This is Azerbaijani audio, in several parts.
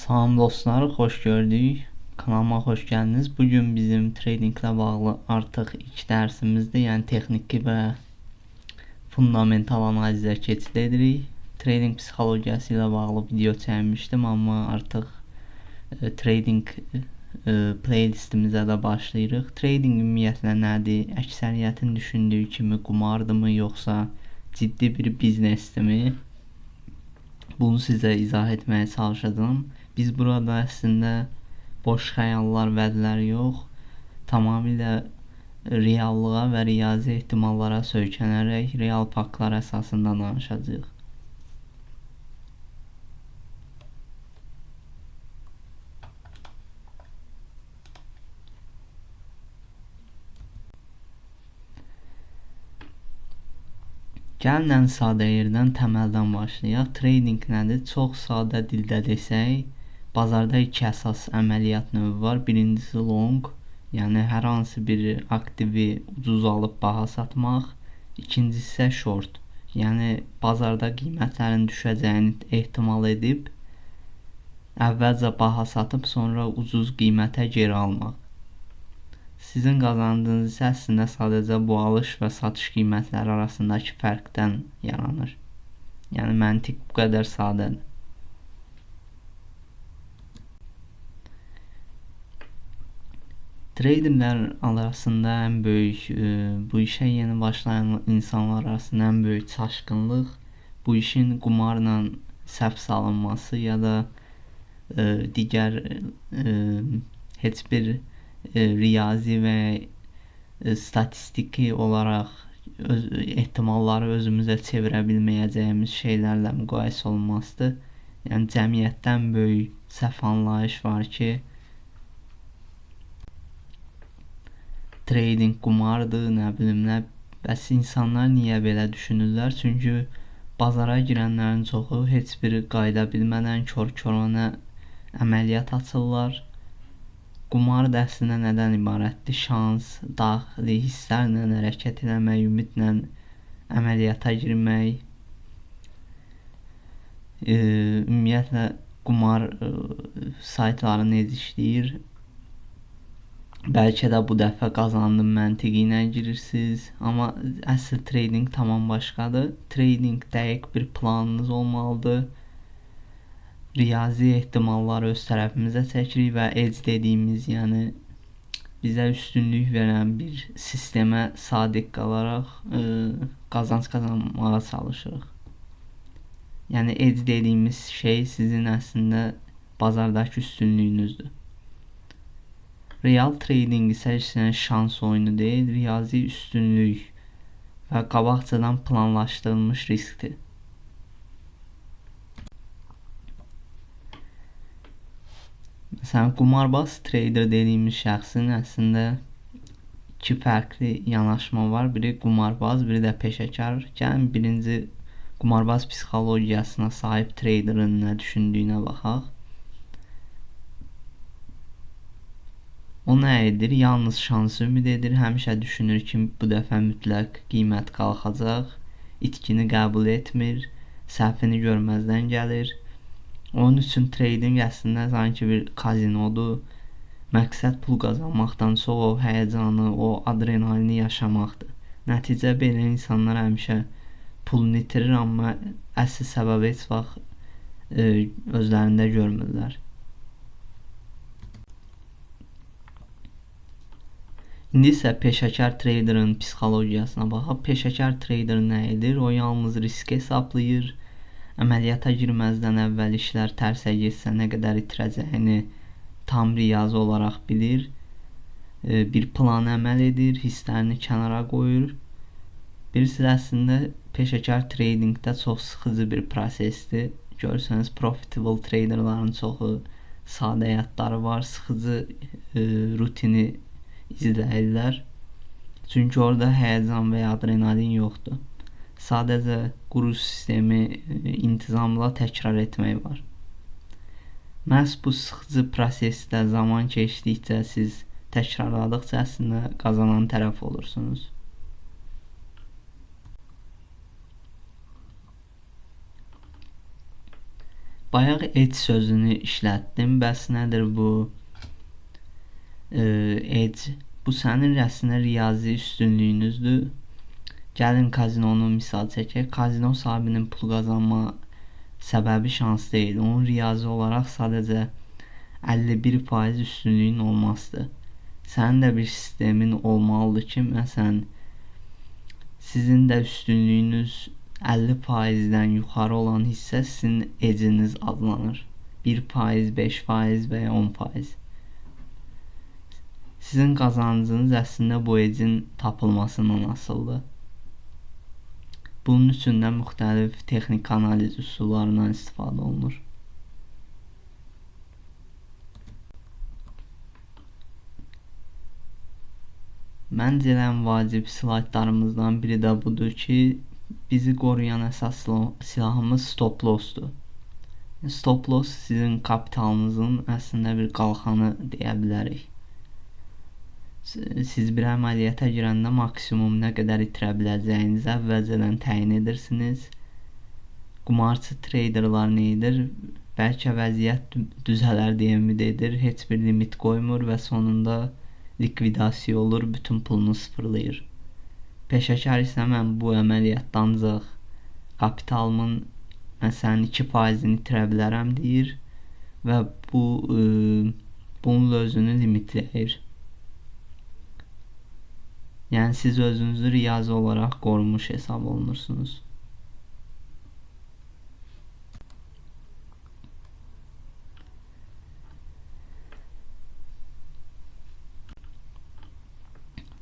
Salam dostlar, xoş gördük. Kanalıma xoş gəldiniz. Bugün bizim tradinglə bağlı artıq ilk dərsimizdir. Yəni texniki və fundamental analizə keçid edirik. Trading psixologiyası ilə bağlı video çəkmişdim, amma artıq trading playlistimizə də başlayırıq. Trading ümumiyyətlə nədir? Əksəriyyətin düşündüyü kimi qumardımı, yoxsa ciddi bir biznesdirmi? Bunu sizə izah etməyə çalışacağım. Biz burada əslində boş xəyallar, vədlər yox, tamamilə reallığa və riyazi ehtimallara söykənərək real faktlar əsasında danışacağıq. Gəlin ən sadə yerdən, təməldən başlayaq. Trading nədir? Çox sadə dildə desək, bazarda iki əsas əməliyyat növü var. Birincisi long, yəni hər hansı bir aktivi ucuz alıb baha satmaq. İkincisi isə short, yəni bazarda qiymətlərin düşəcəyini ehtimal edib əvvəlcə baha satıb sonra ucuz qiymətə geri almaq. Sizin qazancınız isə əslində sadəcə bu alış və satış qiymətləri arasındakı fərqdən yaranır. Yəni məntiq bu qədər sadədir. Traderlər arasında ən böyük, bu işə yeni başlayan insanlar arasında ən böyük çaşqınlıq bu işin qumarla səhv salınması ya da digər heç bir riyazi və statistiki olaraq ehtimalları özümüzə çevirə bilməyəcəyimiz şeylərlə müqayisə olunmasıdır. Yəni cəmiyyətdən böyük səhv anlayış var ki, trading qumardır, nə bilim nə. Bəs insanlar niyə belə düşünürlər? Çünki bazara girənlərin çoxu heç bir qayda bilmədən kör-körənə əməliyyat açırlar. Qumar da əslində nədən ibarətdir? Şans, daxili hisslərlə hərəkət eləmək, ümidlə əməliyyata girmək. Ümumiyyətlə qumar saytları necə işləyir? Bəlkə də bu dəfə qazandım məntiqi ilə girirsiniz, amma əsl trading tamam başqadır. Trading dəqiq bir planınız olmalıdır. Riyazi ehtimalları öz tərəfimizə çəkirik və edge dediyimiz, yəni bizə üstünlük verən bir sistemə sadiq qalaraq qazanc qazanmağa çalışırıq. Yəni edge dediyimiz şey sizin əslində bazardakı üstünlüyünüzdür. Real trading isə şans oyunu deyil, riyazi üstünlük və qabaqcadan planlaşdırılmış riskdir. Məsələn, qumarbaz trader dediyimiz şəxsin əslində iki fərqli yanaşma var. Biri qumarbaz, biri də peşəkar. Gəlin birinci qumarbaz psixologiyasına sahib traderin nə düşündüyünə baxaq. O nə edir? Yalnız şansı ümid edir. Həmişə düşünür ki, bu dəfə mütləq qiymət qalxacaq. İtkini qəbul etmir. Səhvini görməzdən gəlir. Onun üçün trading əslində sanki bir kazinodur. Məqsəd pul qazanmaqdan çox o həyəcanı, o adrenalini yaşamaqdır. Nəticə belə insanlar həmişə pulunu itirir, amma əsl səbəbi heç vaxt özlərində görmürlər. İndi isə peşəkar traderin psixologiyasına baxaq. Peşəkar trader nə edir? O yalnız riski hesablayır. Əməliyyata girməzdən əvvəl işlər tərsə getsə nə qədər itirəcəyini tam riyazi olaraq bilir. Bir plan əməl edir, hisslərini kənara qoyur. Birisi əslində peşəkar tradingdə çox sıxıcı bir prosesdir. Görsəniz, profitable traderların çoxu sadə həyatları var, sıxıcı rutini izləyirlər. Çünki orada həyəcan və ya adrenalin yoxdur. Sadəcə quru sistemi intizamla təkrar etmək var. Məhz bu sıxıcı prosesdə zaman keçdikcə siz təkrarladıqca əslində qazanan tərəf olursunuz. Bayaq edge sözünü işlətdim. Bəs nədir bu edge? Bu sənin əslində riyazi üstünlüyünüzdür. Gəlin kazinonu misal çəkək. Kazino sahibinin pul qazanma səbəbi şans deyil. Onun riyazi olaraq sadəcə 51% üstünlüyün olmasıdır. Sənin də bir sistemin olmalıdır ki, məsələn, sizin də üstünlüyünüz 50%-dən yuxarı olan hissə sizin edginiz adlanır. 1%, 5% və ya 10%. Sizin qazancınız əslində bu edgin tapılmasından asılıdır. Bunun üçün də müxtəlif texniki analiz üsullarından istifadə olunur. Məncə ən vacib slaytlarımızdan biri də budur ki, bizi qoruyan əsas silahımız stop loss'dur. Stop loss sizin kapitalınızın əslində bir qalxanı deyə bilərik. Siz bir əməliyyata girəndə maksimum nə qədər itirə biləcəyinizi əvvəlcədən təyin edirsiniz. Qumarçı traderlar nə edir? Bəlkə vəziyyət düzələr deyə ümid edir, heç bir limit qoymur və sonunda likvidasiya olur, bütün pulunu sıfırlayır. Peşəkar isə mən bu əməliyyatda ancaq kapitalımın məsələn 2%-ni itirə bilərəm deyir və bununla özünü limitləyir. Yəni siz özünüzü riyazi olaraq qorunmuş hesab olunursunuz.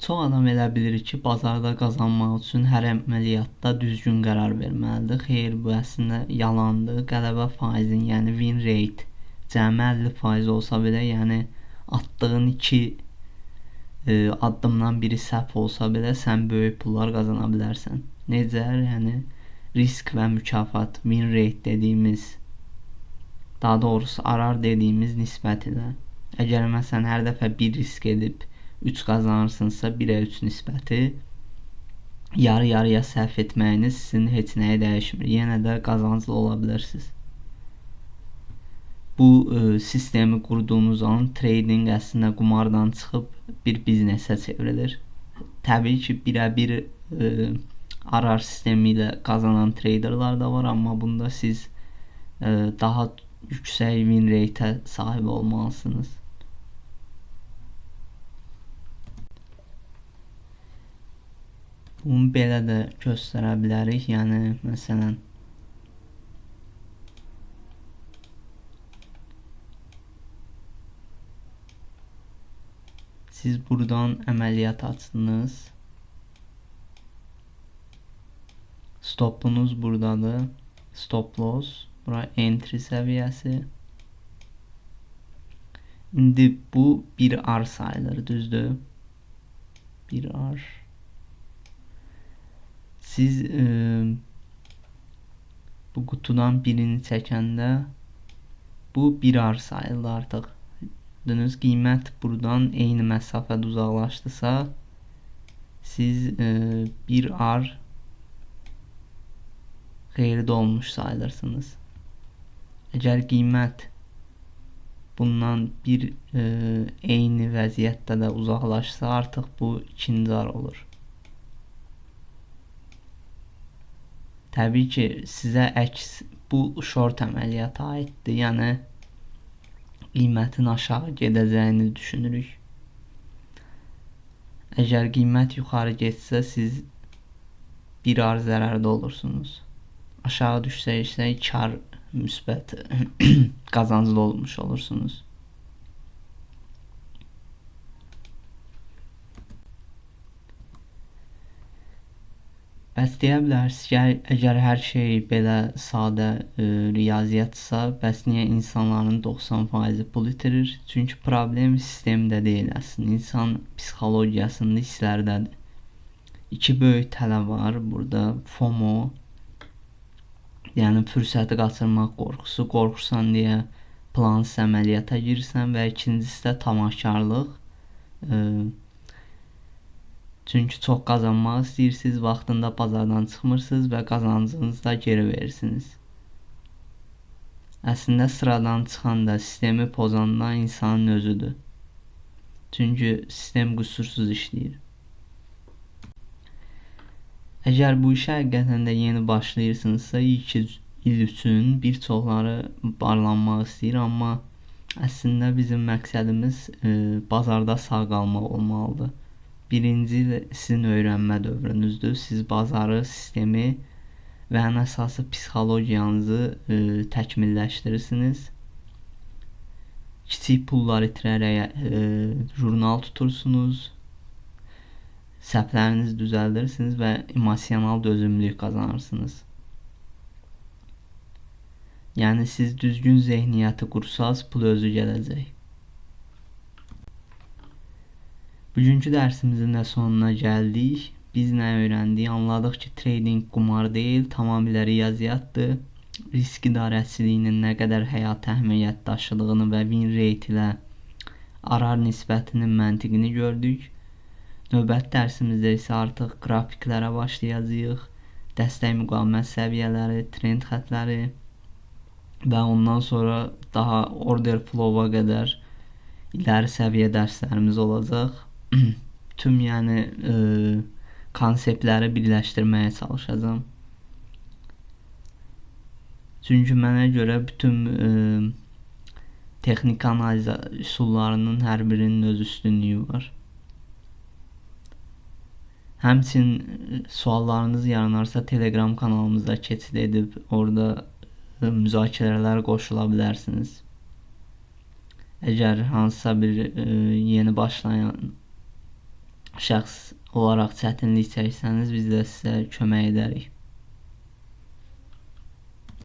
Çox adam elə bilir ki, bazarda qazanmaq üçün hər əməliyyatda düzgün qərar verməlidir. Xeyr, bu əslində yalandır. Qələbə faizin, yəni win rate cəmi 50% olsa belə, yəni atdığın 2 addımdan biri səhv olsa belə sən böyük pullar qazana bilərsən. Necə? Yəni risk və mükafat, win rate dediyimiz, daha doğrusu arar dediyimiz nisbət ilə. Əgər məsələn hər dəfə bir risk edib 3 qazanırsınızsa 1-ə 3 nisbəti yarı-yarıya səhv etməyiniz sizin heç nəyi dəyişmir. Yenə də qazanclı ola bilirsiniz. Bu sistemi qurduğunuz an trading əslində qumardan çıxıb bir biznesə çevrilir. Təbii ki, birə-bir arar sistemi ilə qazanan traderlar da var, amma bunda siz daha yüksək win rate-ə sahib olmalısınız. Bunu belə də göstərə bilərik. Yəni məsələn siz buradan əməliyyat açdınız. Stopunuz buradadır. Stop loss. Bura entry səviyyəsi. İndi bu 1R sayılır, düzdür? 1R. Siz bu qutudan birini çəkəndə bu 1R sayılır artıq. Gördüyünüz qiymət buradan eyni məsafədə uzaqlaşdısa siz 1R xeyirdə olmuş sayılırsınız. Əgər qiymət bundan bir eyni vəziyyətdə də uzaqlaşsa artıq bu 2R olur. Təbii ki, sizə əks bu short əməliyyata aiddir. Yəni qiymətin aşağı gedəcəyini düşünürük. Əgər qiymət yuxarı getsə siz 1R zərərdə olursunuz. Aşağı düşsə isə 2R müsbət qazanclı olmuş olursunuz. Bəs deyə bilərsiniz ki, əgər hər şey belə sadə riyaziyyatsa, bəs niyə insanların 90% pul itirir? Çünki problem sistemdə deyil əslində, insan psixologiyasında hisslərdədir. İki böyük tələb var burada, FOMO, yəni fürsəti qaçırmaq qorxusu, qorxursan deyə plansız əməliyyata girirsən və ikincisi də tamahkarlıq. Çünki çox qazanmaq istəyirsiniz, vaxtında bazardan çıxmırsınız və qazancınızı da geri verirsiniz. Əslində sıradan çıxan da sistemi pozan da insanın özüdür. Çünki sistem qüsursuz işləyir. Əgər bu işə həqiqətən də yeni başlayırsınızsa, ilk il üçün bir çoxları barlanmaq istəyir, amma əslində bizim məqsədimiz bazarda sağ qalmaq olmalıdır. Birinci il sizin öyrənmə dövrünüzdür. Siz bazarı, sistemi və ən əsası psixologiyanızı təkmilləşdirirsiniz. Kiçik pullar itirərək jurnal tutursunuz. Səhvlərinizi düzəldirsiniz və emosional dözümlülük qazanırsınız. Yəni siz düzgün zehniyyəti qursanız, pul özü gələcək. Bugünkü dərsimizin də sonuna gəldik. Biz nə öyrəndik? Anladıq ki, trading qumar deyil, tamamilə riyaziyyatdır. Risk idarəçiliyinin nə qədər həyata əhəmiyyət daşıdığını və win rate ilə arar nisbətinin məntiqini gördük. Növbəti dərsimizdə isə artıq qrafiklərə başlayacağıq. Dəstək müqavimət səviyyələri, trend xətləri və ondan sonra daha order flow-a qədər iləri səviyyə dərslərimiz olacaq. Tüm konseptləri birləşdirməyə çalışacağam. Çünki mənə görə bütün texniki analiz üsullarının hər birinin öz üstünlüyü var. Həmçinin suallarınız yaranarsa Telegram kanalımızda keçid edib orada müzakirələrə qoşula bilərsiniz. Əgər hansısa bir yeni başlayan şəxs olaraq çətinlik çəksəniz, biz də sizə kömək edərik.